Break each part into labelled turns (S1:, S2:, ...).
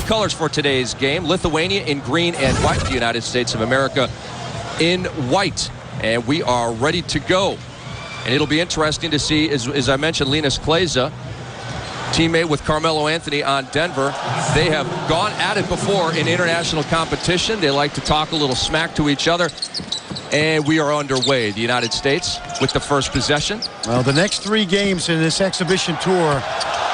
S1: colors for today's game. Lithuania in green and white. The United States of America in white. And we are ready to go. And it'll be interesting to see, as I mentioned, Linus Kleza, teammate with Carmelo Anthony on Denver. They have gone at it before in international competition. They like to talk a little smack to each other. And we are underway. The United States with the first possession.
S2: Well, the next 3 games in this exhibition tour,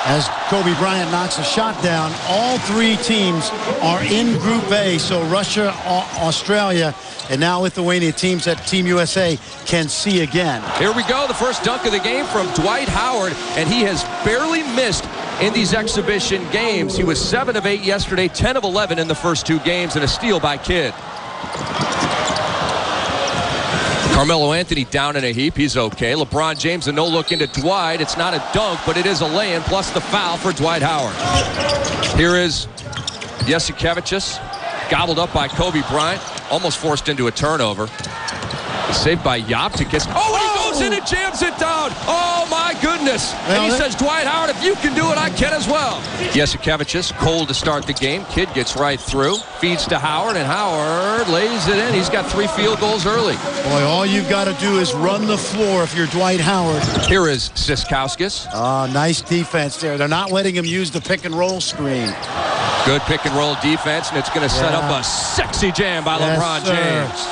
S2: as Kobe Bryant knocks a shot down, all 3 teams are in Group A. So Russia, Australia, and now Lithuania, teams that Team USA can see again.
S1: Here we go, the first dunk of the game from Dwight Howard, and he has barely missed in these exhibition games. He was 7 of 8 yesterday, 10 of 11 in the first 2 games, and a steal by Kidd. Carmelo Anthony down in a heap. He's okay. LeBron James, a no-look into Dwight. It's not a dunk, but it is a lay-in, plus the foul for Dwight Howard. Here is Jasikevičius, gobbled up by Kobe Bryant, almost forced into a turnover. Saved by Joptikis. Oh, and he goes in and jams it down. Oh, my goodness. And he says, Dwight Howard, if you can do it, I can as well. Jasikevičius, cold to start the game. Kidd gets right through, feeds to Howard, and Howard lays it in. He's got 3 field goals early.
S2: Boy, all you've got to do is run the floor if you're Dwight Howard.
S1: Here is Siskauskis.
S2: Nice defense there. They're not letting him use the pick-and-roll screen.
S1: Good pick-and-roll defense, and it's going to set up a sexy jam by LeBron James.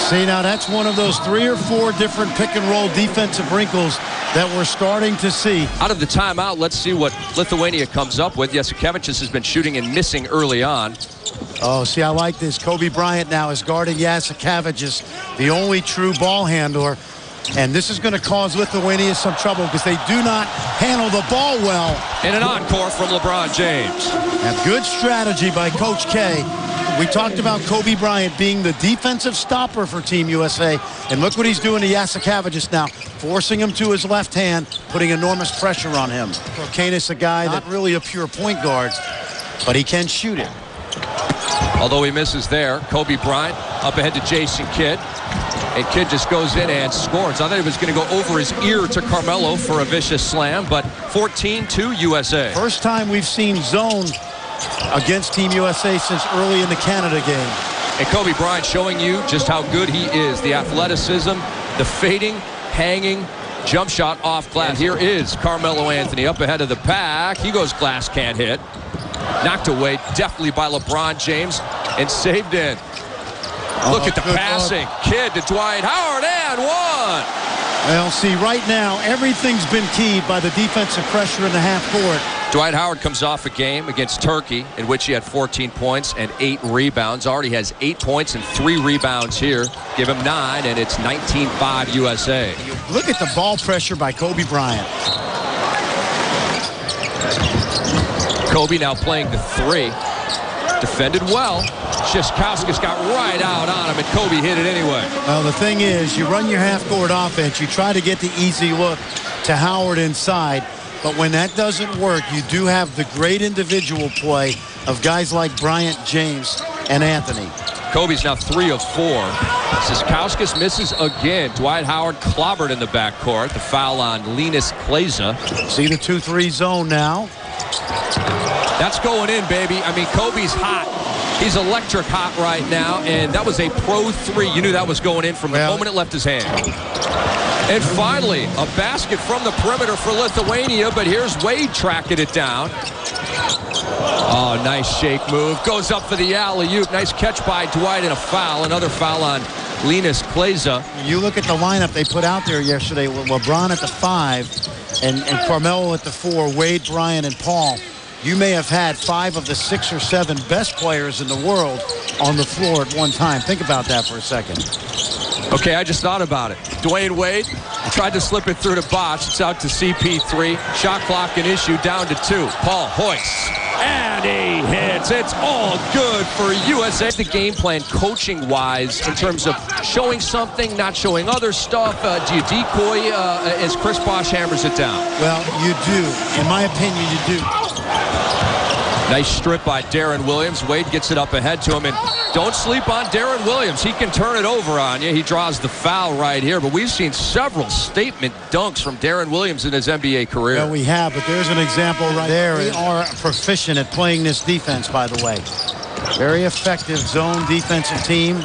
S2: See, now that's one of those 3 or 4 different pick-and-roll defensive wrinkles that we're starting to see.
S1: Out of the timeout, let's see what Lithuania comes up with. Jasikevičius has been shooting and missing early on.
S2: Oh, see, I like this. Kobe Bryant now is guarding Jasikevičius, the only true ball handler. And this is going to cause Lithuania some trouble because they do not handle the ball well.
S1: And an encore from LeBron James.
S2: A good strategy by Coach K. We talked about Kobe Bryant being the defensive stopper for Team USA. And look what he's doing to Jasikevičius now, forcing him to his left hand, putting enormous pressure on him. Canis, a guy not really a pure point guard, but he can shoot it.
S1: Although he misses there, Kobe Bryant up ahead to Jason Kidd. And Kidd just goes in and scores. I thought he was going to go over his ear to Carmelo for a vicious slam, but 14-2 USA.
S2: First time we've seen zone against Team USA since early in the Canada game.
S1: And Kobe Bryant showing you just how good he is. The athleticism, the fading, hanging, jump shot off glass. Here is Carmelo Anthony up ahead of the pack. He goes glass, can't hit. Knocked away deftly by LeBron James and saved in. Look at the passing. Kidd to Dwight Howard and one.
S2: Well, see, right now, everything's been keyed by the defensive pressure in the half court.
S1: Dwight Howard comes off a game against Turkey in which he had 14 points and 8 rebounds. Already has 8 points and 3 rebounds here. Give him 9, and it's 19-5 USA.
S2: Look at the ball pressure by Kobe Bryant.
S1: Kobe now playing the 3. Defended well. Siskauskis got right out on him, and Kobe hit it anyway.
S2: Well, the thing is, you run your half-court offense. You try to get the easy look to Howard inside. But when that doesn't work, you do have the great individual play of guys like Bryant, James, and Anthony.
S1: Kobe's now 3 of 4. Siskauskis misses again. Dwight Howard clobbered in the backcourt. The foul on Linus Kleza.
S2: See the 2-3 zone now.
S1: That's going in, baby. I mean, Kobe's hot. He's electric hot right now, and that was a pro 3. You knew that was going in from the moment it left his hand. And finally, a basket from the perimeter for Lithuania, but here's Wade tracking it down. Oh, nice shake move. Goes up for the alley-oop. Nice catch by Dwight and a foul. Another foul on Linus Kleza.
S2: You look at the lineup they put out there yesterday with LeBron at the 5 and Carmelo at the 4, Wade, Bryant, and Paul. You may have had 5 of the 6 or 7 best players in the world on the floor at one time. Think about that for a second.
S1: Okay, I just thought about it. Dwyane Wade tried to slip it through to Bosh. It's out to CP3. Shot clock an issue, down to 2. Paul hoists. And he hits. It's all good for USA. The game plan coaching-wise in terms of showing something, not showing other stuff. Do you decoy as Chris Bosh hammers it down?
S2: Well, you do. In my opinion, you do.
S1: Nice strip by Darren Williams. Wade gets it up ahead to him, and Don't sleep on Darren Williams. He can turn it over on you. He draws the foul right here. But we've seen several statement dunks from Darren Williams in his NBA career.
S2: Yeah, we have, but there's an example right there. They are proficient at playing this defense, by the way. Very effective zone defensive team.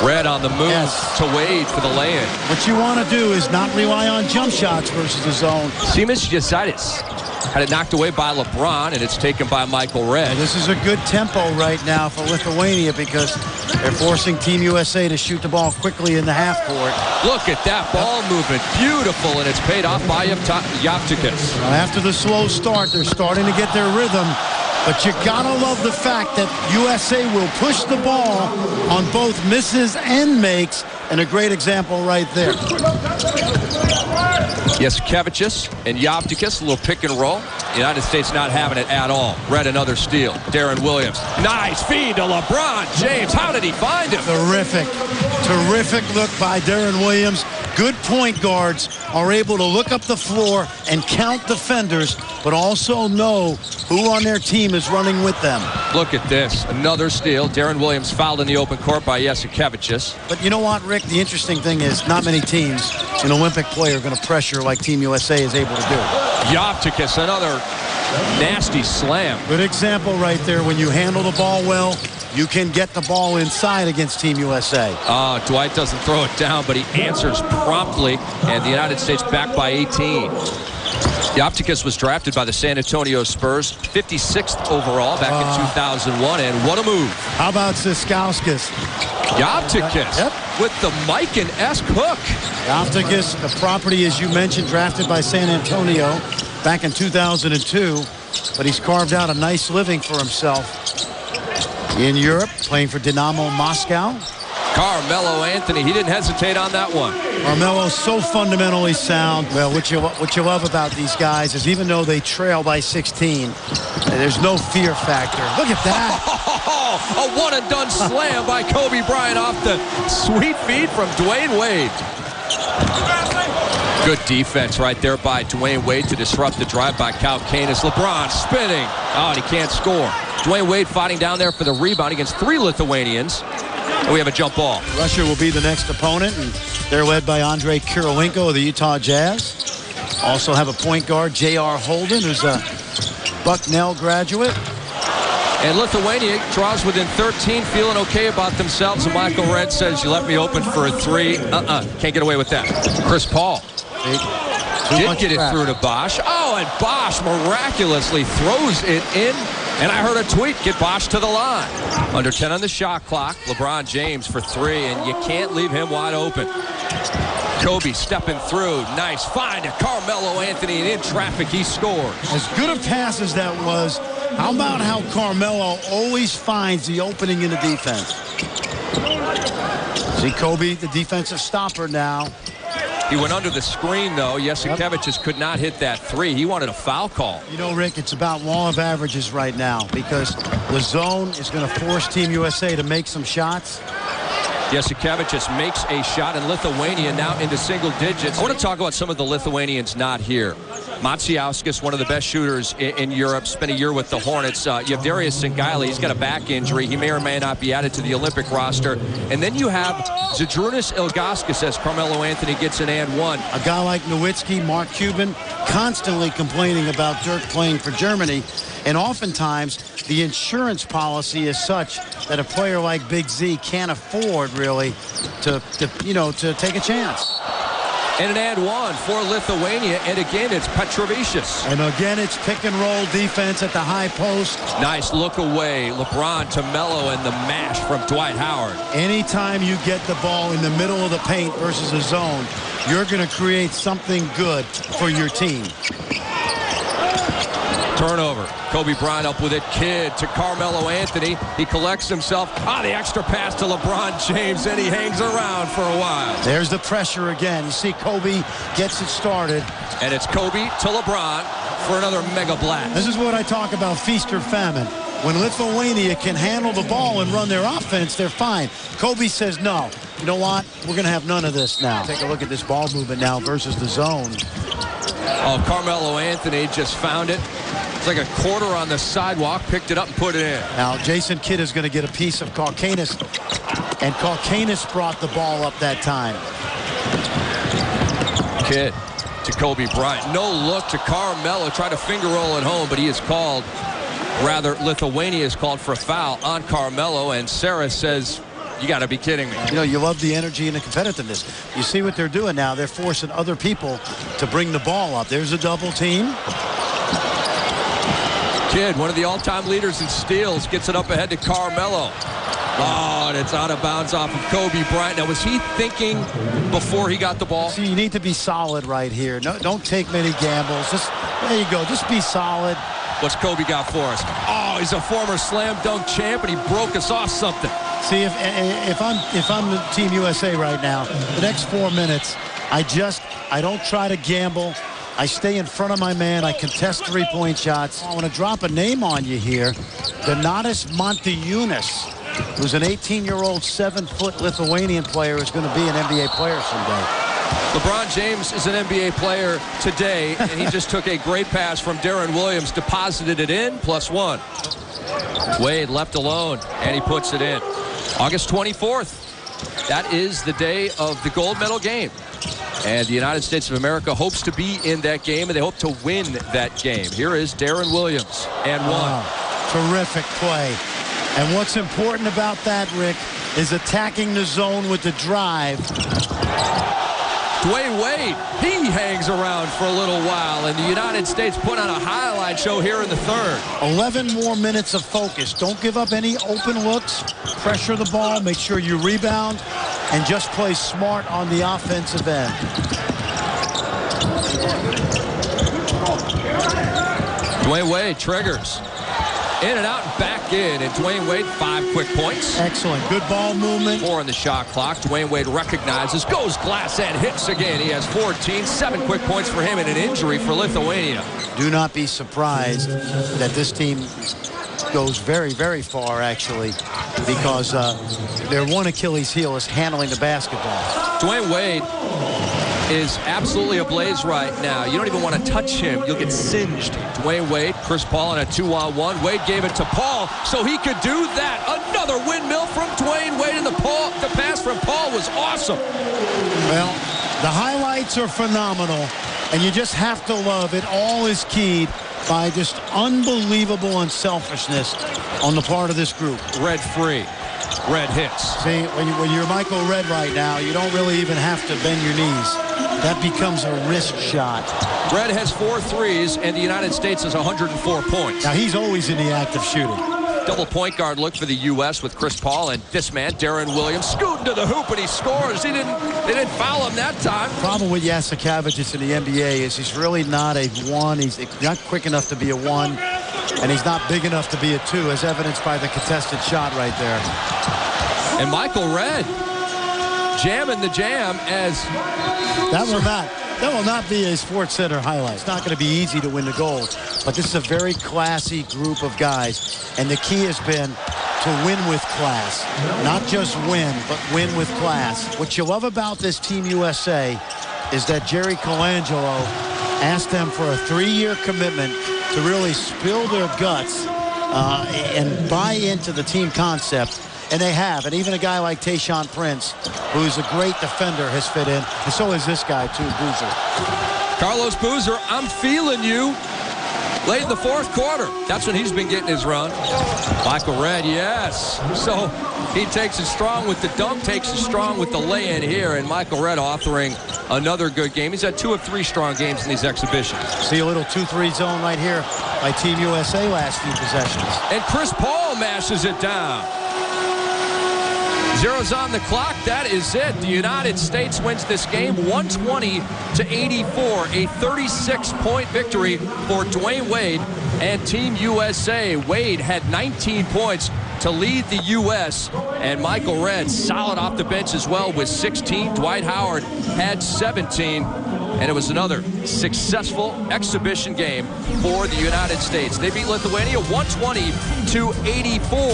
S1: Red on the move to Wade for the lay-in.
S2: What you want to do is not rely on jump shots versus the zone.
S1: Seamus Jasaitis had it knocked away by LeBron, and it's taken by Michael Red.
S2: Well, this is a good tempo right now for Lithuania because they're forcing Team USA to shoot the ball quickly in the half court.
S1: Look at that ball movement. Beautiful, and it's paid off by Yaptakis.
S2: Well, after the slow start, they're starting to get their rhythm. But you gotta love the fact that USA will push the ball on both misses and makes, and a great example right there.
S1: Jasikevičius and Yaptakis, a little pick and roll. The United States not having it at all. Red, another steal. Darren Williams. Nice feed to LeBron James. How did he find him?
S2: Terrific. Terrific look by Darren Williams. Good point guards are able to look up the floor and count defenders, but also know who on their team is running with them.
S1: Look at this. Another steal. Darren Williams fouled in the open court by Jasikevičius.
S2: But you know what, Rick? The interesting thing is not many teams in Olympic play are going to pressure like Team USA is able to do.
S1: Yaptakis, another nasty slam.
S2: Good example right there. When you handle the ball well, you can get the ball inside against Team USA.
S1: Dwight doesn't throw it down, but he answers promptly, and the United States back by 18. Yaptakis was drafted by the San Antonio Spurs, 56th overall back in 2001, and what a move.
S2: How about Siskauskas?
S1: Yaptakis with the Mikan-esque hook.
S2: Yaptakis, the property, as you mentioned, drafted by San Antonio back in 2002, but he's carved out a nice living for himself in Europe, playing for Dynamo Moscow.
S1: Carmelo Anthony, he didn't hesitate on that one.
S2: Carmelo's so fundamentally sound. Well, what you love about these guys is even though they trail by 16, there's no fear factor. Look at that.
S1: A one-and-done slam by Kobe Bryant off the sweet feed from Dwyane Wade. Good defense right there by Dwyane Wade to disrupt the drive by Cal Canis. LeBron spinning. Oh, and he can't score. Dwyane Wade fighting down there for the rebound against 3 Lithuanians. And we have a jump ball.
S2: Russia will be the next opponent, and they're led by Andrei Kirilenko of the Utah Jazz. Also have a point guard, J.R. Holden, who's a Bucknell graduate.
S1: And Lithuania draws within 13, feeling okay about themselves. And Michael Red says, you left me open for a 3. Can't get away with that. Chris Paul did get it through to Bosch. Oh, and Bosch miraculously throws it in. And I heard a tweet, get Bosch to the line. Under 10 on the shot clock. LeBron James for 3, and you can't leave him wide open. Kobe stepping through. Nice find to Carmelo Anthony, and in traffic, he scores.
S2: As good a pass as that was, how about how Carmelo always finds the opening in the defense? See Kobe, the defensive stopper now.
S1: He went under the screen, though. Jasikevičius could not hit that 3. He wanted a foul call.
S2: You know, Rick, it's about law of averages right now because the zone is going to force Team USA to make some shots.
S1: Jasikevičius makes a shot, and Lithuania now into single digits. I want to talk about some of the Lithuanians not here. Macijauskas, one of the best shooters in Europe, spent a year with the Hornets. You have Darius Singaila. He's got a back injury. He may or may not be added to the Olympic roster. And then you have Zydrunas Ilgauskas as Carmelo Anthony gets an and 1.
S2: A guy like Nowitzki, Mark Cuban, constantly complaining about Dirk playing for Germany. And oftentimes, the insurance policy is such that a player like Big Z can't afford, really, to take a chance.
S1: And an and 1 for Lithuania, and again, it's Petrovicius.
S2: And again, it's pick and roll defense at the high post.
S1: Nice look away. LeBron to Melo, and the mash from Dwight Howard.
S2: Anytime you get the ball in the middle of the paint versus a zone, you're going to create something good for your team.
S1: Turnover. Kobe Bryant up with it. Kid to Carmelo Anthony. He collects himself. The extra pass to LeBron James, and he hangs around for a while.
S2: There's the pressure again. You see Kobe gets it started.
S1: And it's Kobe to LeBron for another mega blast.
S2: This is what I talk about, feast or famine. When Lithuania can handle the ball and run their offense, they're fine. Kobe says, no, you know what? We're going to have none of this now. Take a look at this ball movement now versus the zone.
S1: Carmelo Anthony just found it. It's like a quarter on the sidewalk, picked it up and put it in.
S2: Now, Jason Kidd is going to get a piece of Kalkanis, and Kalkanis brought the ball up that time.
S1: Kidd to Kobe Bryant. No look to Carmelo. Tried to finger roll it home, but he is called, rather, Lithuania is called for a foul on Carmelo, and Sarah says, you got to be kidding me.
S2: You know, you love the energy and the competitiveness. You see what they're doing now. They're forcing other people to bring the ball up. There's a double team.
S1: Kidd, one of the all-time leaders in steals, gets it up ahead to Carmelo. Oh, and it's out of bounds off of Kobe Bryant. Now, was he thinking before he got the ball?
S2: See, you need to be solid right here. No, don't take many gambles. Just, there you go. Just be solid.
S1: What's Kobe got for us? Oh, he's a former slam dunk champ, and he broke us off something.
S2: See, if I'm the Team USA right now, the next 4 minutes, I don't try to gamble. I stay in front of my man. I contest three-point shots. I want to drop a name on you here. Donatas Montejūnas, who's an 18-year-old, 7-foot Lithuanian player, is going to be an NBA player someday.
S1: LeBron James is an NBA player today, and he just took a great pass from Darren Williams, deposited it in, +1. Wade left alone, and he puts it in. August 24th, that is the day of the gold medal game. And the United States of America hopes to be in that game, and they hope to win that game. Here is Darren Williams, and one.
S2: Terrific play. And what's important about that, Rick, is attacking the zone with the drive.
S1: Dwyane Wade, he hangs around for a little while, and the United States put on a highlight show here in the third. 11
S2: more minutes of focus. Don't give up any open looks. Pressure the ball. Make sure you rebound, and just play smart on the offensive end.
S1: Dwyane Wade triggers. In and out and back in, and Dwyane Wade, 5 quick points.
S2: Excellent. Good ball movement.
S1: 4 on the shot clock. Dwyane Wade recognizes, goes glass and hits again. He has 14, 7 quick points for him, and an injury for Lithuania.
S2: Do not be surprised that this team goes very, very far, actually, because their one Achilles heel is handling the basketball.
S1: Dwyane Wade is absolutely ablaze right now. You don't even want to touch him. You'll get singed. Dwyane Wade, Chris Paul on a 2-on-1. Wade gave it to Paul so he could do that. Another windmill from Dwyane Wade, and the pass from Paul was awesome.
S2: Well, the highlights are phenomenal, and you just have to love it. All is keyed by just unbelievable unselfishness on the part of this group.
S1: Red free. Red hits.
S2: See, when you're Michael Red right now, you don't really even have to bend your knees. That becomes a wrist shot.
S1: Red has 4 threes, and the United States has 104 points.
S2: Now, he's always in the act of shooting.
S1: Double point guard look for the U.S. with Chris Paul, and this man, Darren Williams, scooting to the hoop, and he scores. They didn't foul him that time.
S2: The problem with Jasikevičius in the NBA is he's really not a 1. He's not quick enough to be a 1, and he's not big enough to be a 2, as evidenced by the contested shot right there.
S1: And Michael Red jamming the jam as...
S2: That will not be a Sports Center highlight. It's not going to be easy to win the gold, but this is a very classy group of guys, and the key has been to win with class. Not just win, but win with class. What you love about this Team USA is that Jerry Colangelo asked them for a 3-year commitment to really spill their guts and buy into the team concept. And they have. And even a guy like Tayshaun Prince, who's a great defender, has fit in. And so is this guy, too, Boozer.
S1: Carlos Boozer, I'm feeling you. Late in the 4th quarter. That's when he's been getting his run. Michael Red, yes. So he takes it strong with the dunk, takes it strong with the lay-in here. And Michael Red authoring another good game. He's had 2 of 3 strong games in these exhibitions.
S2: See a little 2-3 zone right here by Team USA last few possessions.
S1: And Chris Paul mashes it down. 0's on the clock. That is it. The United States wins this game 120-84. A 36-point victory for Dwyane Wade and Team USA. Wade had 19 points to lead the U.S. And Michael Red solid off the bench as well with 16. Dwight Howard had 17. And it was another successful exhibition game for the United States. They beat Lithuania 120-84.